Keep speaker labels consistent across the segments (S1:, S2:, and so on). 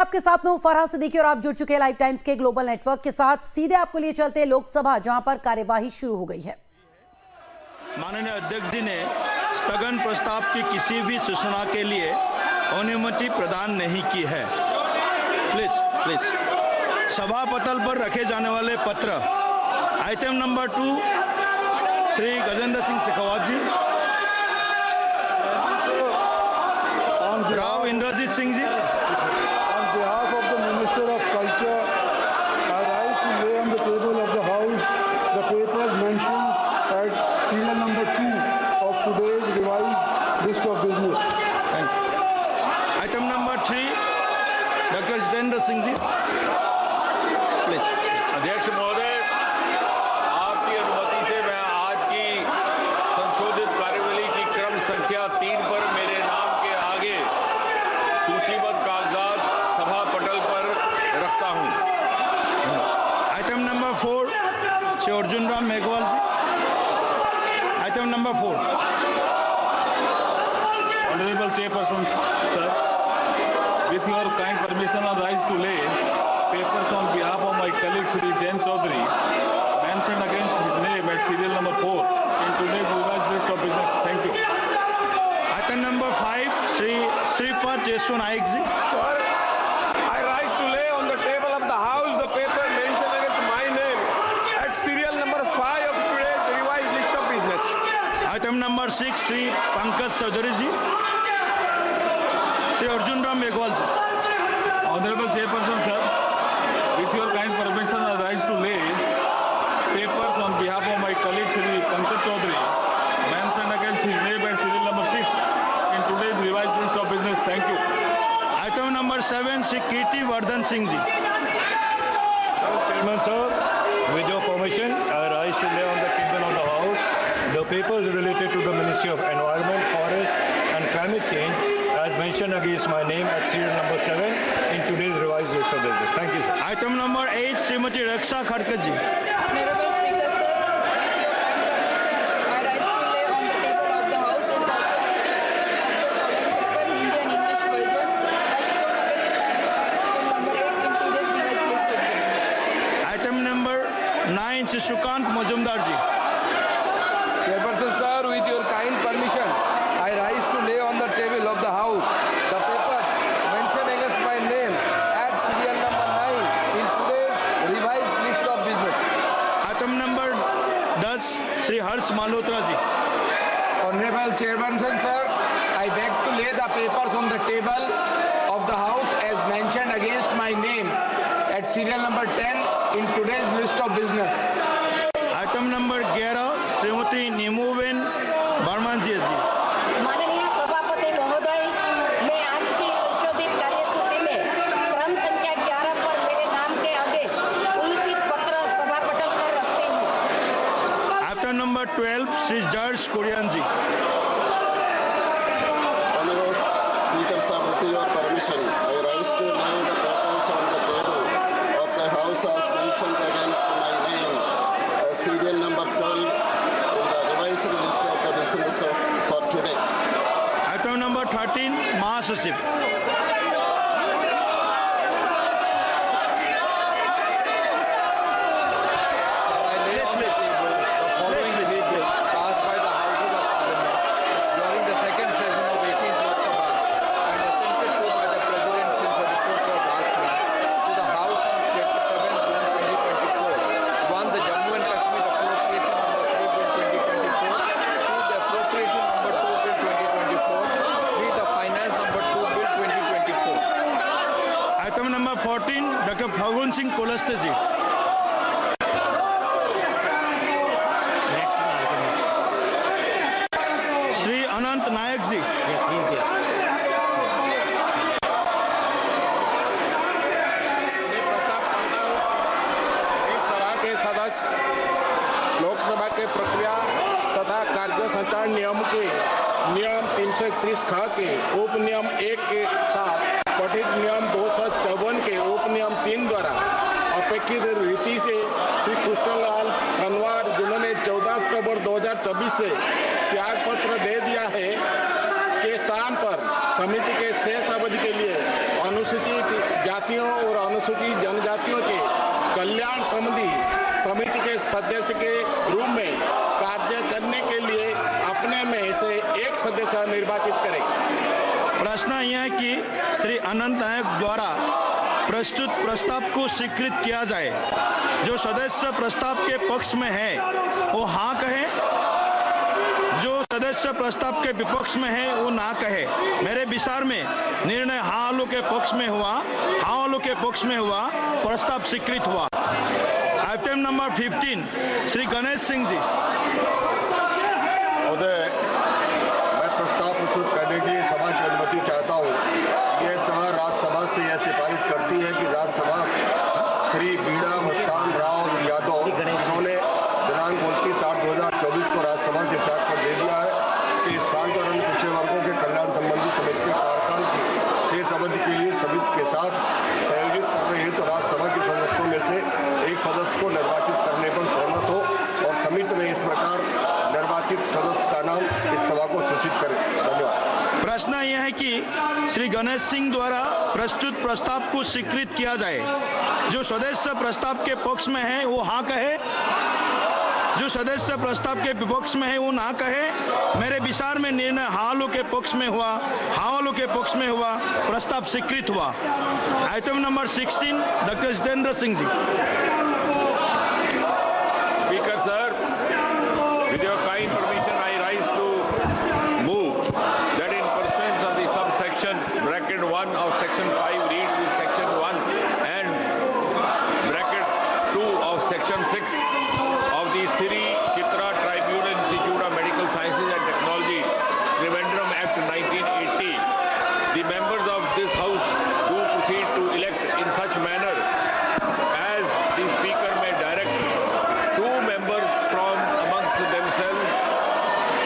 S1: आपके साथ में फरहाद सिद्दीकी और आप जुड़ चुके हैं लाइव टाइम्स के ग्लोबल नेटवर्क के साथ। सीधे आपको लिए चलते हैं लोकसभा, जहां पर कार्यवाही शुरू हो गई है।
S2: माननीय अध्यक्ष जी ने स्थगन प्रस्ताव की किसी भी सूचना के लिए अनुमति प्रदान नहीं की है। प्लीज सभा पटल पर रखे जाने वाले पत्र item number 2 Shri Gajendra Singh Shekhawat ji, Rao Inderjit Singh ji.
S3: On behalf of the Minister of Culture, I rise to lay on the table of the House the papers mentioned at serial number 2 of today's revised list of business.
S2: Thank you. Item number 3, Dr. Jitendra Singh ji, please.
S4: अध्यक्ष महोदय, आपकी अनुमति से मैं आज की संशोधित कार्यवली की क्रम संख्या 3 पर मेरे नाम के आगे सूचीबद्ध कागजात सभा पटल पर रखता हूं।
S2: Item number 4 Shri Arjun Ram Meghwal ji. Item number 4।
S5: Honorable Chairperson, sir, with your kind permission, I rise to lay papers on behalf of my colleague Shri Jain Chaudhary, mentioned against his name at serial number 4 in today's revised list of business. Thank you.
S2: Item number 5 Shri Shripad Yesso Naik ji.
S4: Sir, I rise to lay on the table of the House the paper mentioned against my name at serial number 5 of today's revised list of business.
S2: Item number 6 Shri Pankaj Chaudhary ji, Shri Arjun Ram Meghwal ji.
S5: Honorable Chairperson, sir, with your kind permission, I rise to lay papers on behalf of my colleague Shri Pankaj Chaudhary, mentioned against his name at serial number 6 in today's revised list of business. Thank you.
S2: Item number 7 Shri Kirti Vardhan Singh ji.
S6: Chairman sir, with your permission, I rise to lay on the table of the House the papers related to the Ministry of Environment, Forest and Climate Change as mentioned against my name at serial number 7 in today's revised list of business. Thank you, sir.
S2: Item number 8 Shrimati Raksha Khadse ji.
S7: Honorable Speaker, sir, I rise to lay on the table of the House a copy of the following paper, Hindi and English version, as shown against serial number 8 in today's revised list of business.
S2: Item number 9 Shri Sukanta Majumdar ji.
S8: Chairperson sir, with your kind permission, I rise to lay on the table of the House the paper mentioned against my name at serial number 9 in today's revised list of business.
S2: Item number 10 Shri Harsh Malhotra ji.
S8: Honorable Chairperson sir, I beg to lay the papers on the table of the House as mentioned against my name at serial number 10 in today's list of business.
S2: Item number 11 Shrimati Nimuben Barman ji.
S9: माननीय सभापति महोदय, मैं आज की संशोधित कार्यसूची में क्रम संख्या 11 पर मेरे नाम के आगे उल्लिखित पत्र सभा पटल पर रखती हूँ।
S2: Item number 12 Shri George Kurian ji.
S3: Honorable Speaker sir, with your permission, I rise to lay the papers on the table of the House as mentioned against my name serial number 12 in the revised list of the business for today.
S2: Item number 13 महासचिव। Item number 14 doctor फगुन सिंह कुलस्ते जी। श्री अनंत नायक जी।
S4: इस सभा के सदस्य लोकसभा के प्रक्रिया तथा कार्य संचालन नियम के नियम 331 ख के उप नियम 1 के साथ पठित नियम 254 के उप नियम 3 द्वारा अपेक्षित रीति से श्री कृष्णलाल कनवार, जिन्होंने 14 अक्टूबर 2024 से त्याग पत्र दे दिया है, के स्थान पर समिति के शेष अवधि के लिए अनुसूचित जातियों और अनुसूचित जनजातियों के कल्याण संबंधी समिति के सदस्य के रूप में कार्य करने के लिए अपने में से एक सदस्य निर्वाचित करें।
S2: प्रश्न यह है कि श्री अनंत नायक द्वारा प्रस्तुत प्रस्ताव को स्वीकृत किया जाए। जो सदस्य प्रस्ताव के पक्ष में है वो हाँ कहे, जो सदस्य प्रस्ताव के विपक्ष में है वो ना कहे। मेरे विचार में निर्णय हाँ वालों के पक्ष में हुआ, हाँ वालों के पक्ष में हुआ, प्रस्ताव स्वीकृत हुआ। Item number 15 Shri Ganesh Singh ji.
S3: मैं प्रस्ताव प्रस्तुत करने के लिए सभा की अनुमति चाहता हूँ। यह सभा राज्यसभा से यह सिफारिश करती है कि राज्यसभा श्री बीड़ा मस्तान राव यादव जिन्होंने दिनांक 29/8/2024 को राज्यसभा से त्याग कर दे दिया है कि स्थान पर अन्य पिछड़े वर्गों के कल्याण संबंधी समिति के कार्यकाल की शेष अवधि के लिए समिति के साथ संयोजित करने हेतु राज्यसभा के सदस्यों में से एक सदस्य को निर्वाचित करने पर सहमत हो और समिति में इस प्रकार निर्वाचित सदस्य का नाम इस सभा को सूचित करें। धन्यवाद।
S2: प्रश्न यह है कि श्री गणेश सिंह द्वारा प्रस्तुत प्रस्ताव को स्वीकृत किया जाए। जो सदस्य प्रस्ताव के पक्ष में है वो हाँ कहे, जो सदस्य प्रस्ताव के विपक्ष में है वो ना कहे। मेरे विचार में निर्णय हाँ वालों के पक्ष में हुआ, हाँ वालों के पक्ष में हुआ, प्रस्ताव स्वीकृत हुआ। Item number 16 doctor Jitendra Singh ji.
S5: Speaker sir, with your kind permission, I rise to move that in pursuance of the subsection bracket 1 of section 5 read with section 1 and bracket 2 of section 6 of the Sri Chitra Tribunal Institute of Medical Sciences and Technology, Trivandrum Act 1980, the members of this house do proceed to elect in such manner as the speaker may direct 2 members from amongst themselves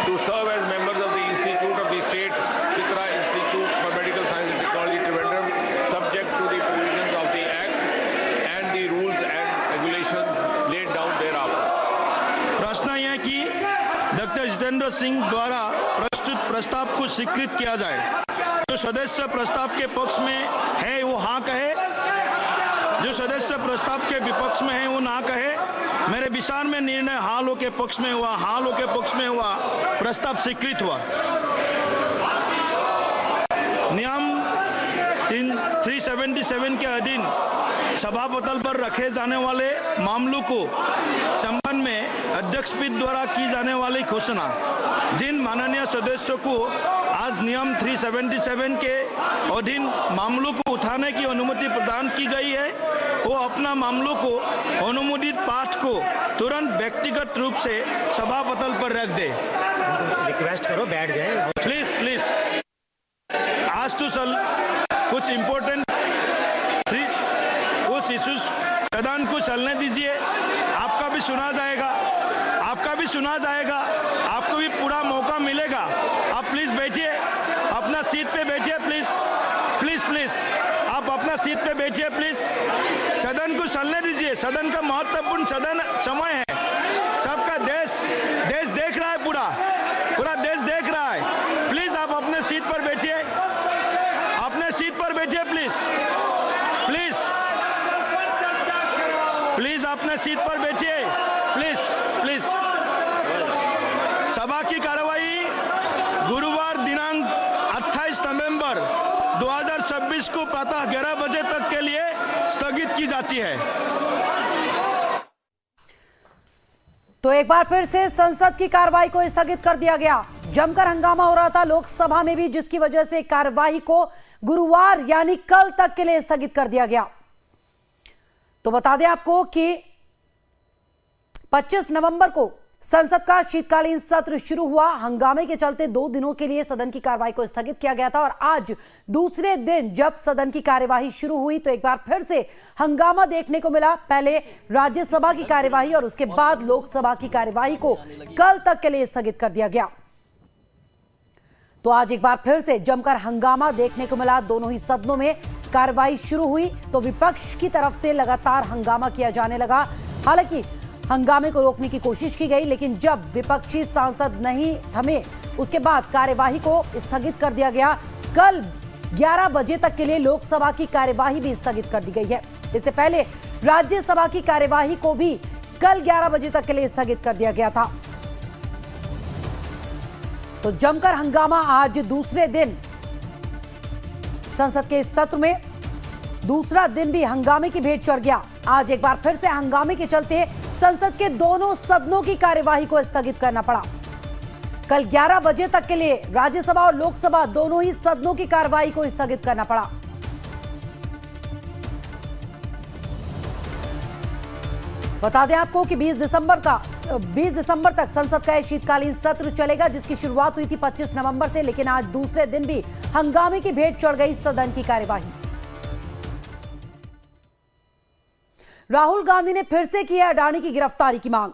S5: to serve as members of the Institute of the State Chitra Institute for Medical Science and Technology, Trivandrum, subject to the provisions of the Act and the rules and regulations laid down thereafter.
S2: प्रश्न यह है कि doctor Jitendra Singh द्वारा प्रस्तुत प्रस्ताव को स्वीकृत किया जाए। जो सदस्य प्रस्ताव के पक्ष में है वो हाँ कहे, जो सदस्य प्रस्ताव के विपक्ष में है वो ना कहे। मेरे विचार में निर्णय हाँ वालों के पक्ष में हुआ, हाँ वालों के पक्ष में हुआ, प्रस्ताव स्वीकृत हुआ। नियम 377 के अधीन सभापटल पर रखे जाने वाले मामलों को संबंध में अध्यक्ष पीठ द्वारा की जाने वाली घोषणा। जिन माननीय सदस्यों को आज नियम 377 के अधीन मामलों को उठाने की अनुमति प्रदान की गई है वो अपना मामलों को अनुमोदित पाठ को तुरंत व्यक्तिगत रूप से सभापटल पर रख दे।
S10: रिक्वेस्ट करो बैठ जाए
S2: प्लीज प्लीज। आज तो कुछ इम्पोर्टेंट कुछ इश्यूज सदन को चलने दीजिए। आपका भी सुना जाएगा, आपका भी सुना जाएगा, आपको भी पूरा मौका मिलेगा। आप प्लीज बैठिए, अपना सीट पे बैठिए प्लीज प्लीज प्लीज। आप अपना सीट पे बैठिए प्लीज। सदन को चलने दीजिए। सदन का महत्वपूर्ण सदन समय है। सबका देश देख रहा है, पूरा देश देख रहा है। प्लीज आप अपने सीट पर बैठिए, अपने सीट पर बैठिए प्लीज प्लीज प्लीज। अपने सीट पर बैठिए प्लीज प्लीज। सभा की कार्यवाही गुरुवार दिनांक 28 नवंबर 2026 को प्रातः 11 बजे तक के लिए स्थगित की जाती है।
S1: तो एक बार फिर से संसद की कार्रवाई को स्थगित कर दिया गया। जमकर हंगामा हो रहा था लोकसभा में भी, जिसकी वजह से कार्यवाही को गुरुवार यानी कल तक के लिए स्थगित कर दिया गया। तो बता दें आपको कि 25 नवंबर को संसद का शीतकालीन सत्र शुरू हुआ। हंगामे के चलते 2 दिनों के लिए सदन की कार्यवाही को स्थगित किया गया था और आज दूसरे दिन जब सदन की कार्यवाही शुरू हुई तो एक बार फिर से हंगामा देखने को मिला। पहले राज्यसभा की कार्यवाही और उसके बाद लोकसभा की कार्यवाही को कल तक के लिए स्थगित कर दिया गया। तो आज एक बार फिर से जमकर हंगामा देखने को मिला। दोनों ही सदनों में कार्रवाई शुरू हुई तो विपक्ष की तरफ से लगातार हंगामा किया जाने लगा। हालांकि हंगामे को रोकने की कोशिश की गई, लेकिन जब विपक्षी सांसद नहीं थमे उसके बाद कार्यवाही को स्थगित कर दिया गया। कल 11 बजे तक के लिए लोकसभा की कार्यवाही भी स्थगित कर दी गई है। इससे पहले राज्यसभा की कार्यवाही को भी कल 11 बजे तक के लिए स्थगित कर दिया गया था। तो जमकर हंगामा आज दूसरे दिन संसद के सत्र में, दूसरा दिन भी हंगामे की भेंट चढ़ गया। आज एक बार फिर से हंगामे के चलते संसद के दोनों सदनों की कार्यवाही को स्थगित करना पड़ा। कल 11 बजे तक के लिए राज्यसभा और लोकसभा दोनों ही सदनों की कार्यवाही को स्थगित करना पड़ा। बता दें आपको कि 20 दिसंबर तक संसद का यह शीतकालीन सत्र चलेगा, जिसकी शुरुआत हुई थी 25 नवंबर से, लेकिन आज दूसरे दिन भी हंगामे की भेंट चढ़ गई सदन की कार्यवाही। राहुल गांधी ने फिर से की है अडानी की गिरफ्तारी की मांग।